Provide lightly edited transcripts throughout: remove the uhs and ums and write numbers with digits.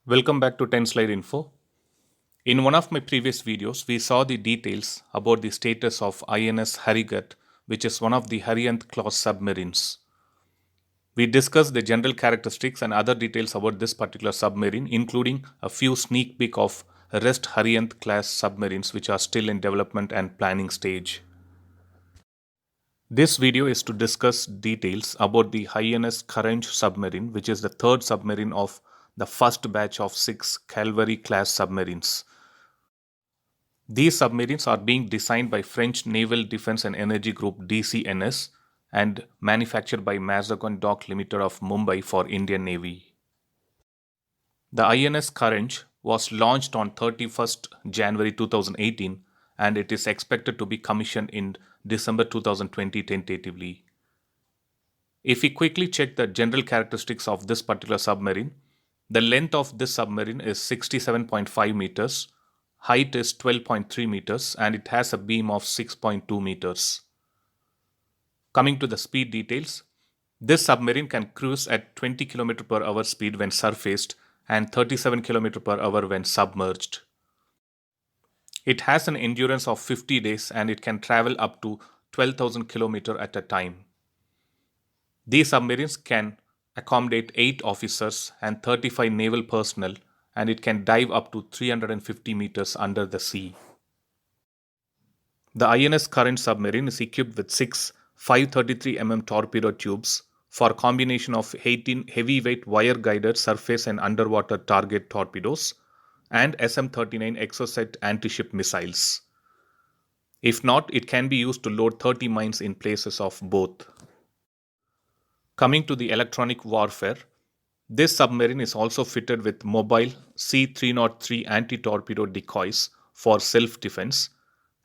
Welcome back to 10 Slide Info. In one of my previous videos, we saw the details about the status of INS Harigat, which is one of the Haryant class submarines. We discussed the general characteristics and other details about this particular submarine, including a few sneak peek of rest Haryant class submarines which are still in development and planning stage. This video is to discuss details about the INS Karanj submarine, which is the third submarine of the first batch of 6 Calvary class submarines. These submarines are being designed by French Naval Defense and Energy Group DCNS and manufactured by Mazagon Dock Limited of Mumbai for Indian Navy. The INS Karanj was launched on 31st January 2018 and it is expected to be commissioned in December 2020 tentatively. If we quickly check the general characteristics of this particular submarine, the length of this submarine is 67.5 meters, height is 12.3 meters, and it has a beam of 6.2 meters. Coming to the speed details, this submarine can cruise at 20 km per hour speed when surfaced and 37 km per hour when submerged. It has an endurance of 50 days and it can travel up to 12,000 km at a time. These submarines can accommodate 8 officers and 35 naval personnel, and it can dive up to 350 meters under the sea. The INS Karanj submarine is equipped with 6 533 mm torpedo tubes for combination of 18 heavyweight wire-guided surface and underwater target torpedoes and SM-39 Exocet anti-ship missiles. If not, it can be used to load 30 mines in places of both. Coming to the electronic warfare, this submarine is also fitted with mobile C-303 anti-torpedo decoys for self-defense,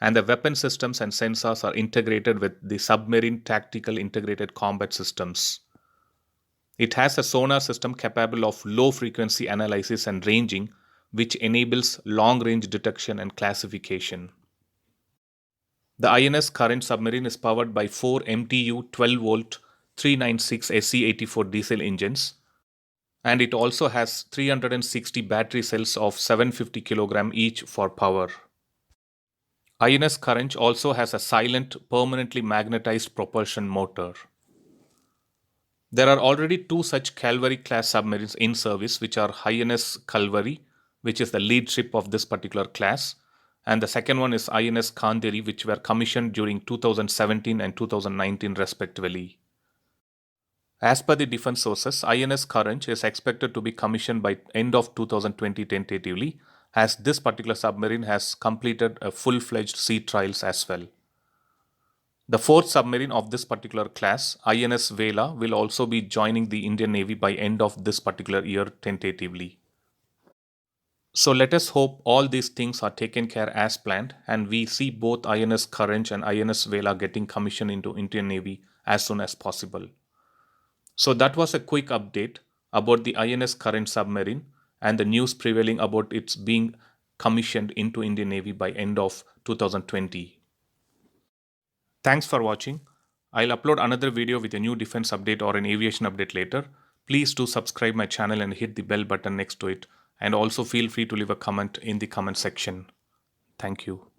and the weapon systems and sensors are integrated with the Submarine Tactical Integrated Combat Systems. It has a sonar system capable of low-frequency analysis and ranging, which enables long-range detection and classification. The INS Karanj submarine is powered by 4 MTU 12-volt 396 SE84 diesel engines, and it also has 360 battery cells of 750 kg each for power. INS Karanj also has a silent, permanently magnetized propulsion motor. There are already 2 such Calvary class submarines in service, which are INS Kalvari, which is the lead ship of this particular class, and the second one is INS Kanderi, which were commissioned during 2017 and 2019 respectively. As per the defense sources, INS Karanj is expected to be commissioned by end of 2020 tentatively, as this particular submarine has completed a full-fledged sea trials as well. The fourth submarine of this particular class, INS Vela, will also be joining the Indian Navy by end of this particular year tentatively. So let us hope all these things are taken care as planned and we see both INS Karanj and INS Vela getting commissioned into Indian Navy as soon as possible. So that was a quick update about the INS Karanj submarine and the news prevailing about its being commissioned into Indian Navy by end of 2020. Thanks for watching. I'll upload another video with a new defense update or an aviation update later. Please do subscribe my channel and hit the bell button next to it, and also feel free to leave a comment in the comment section. Thank you.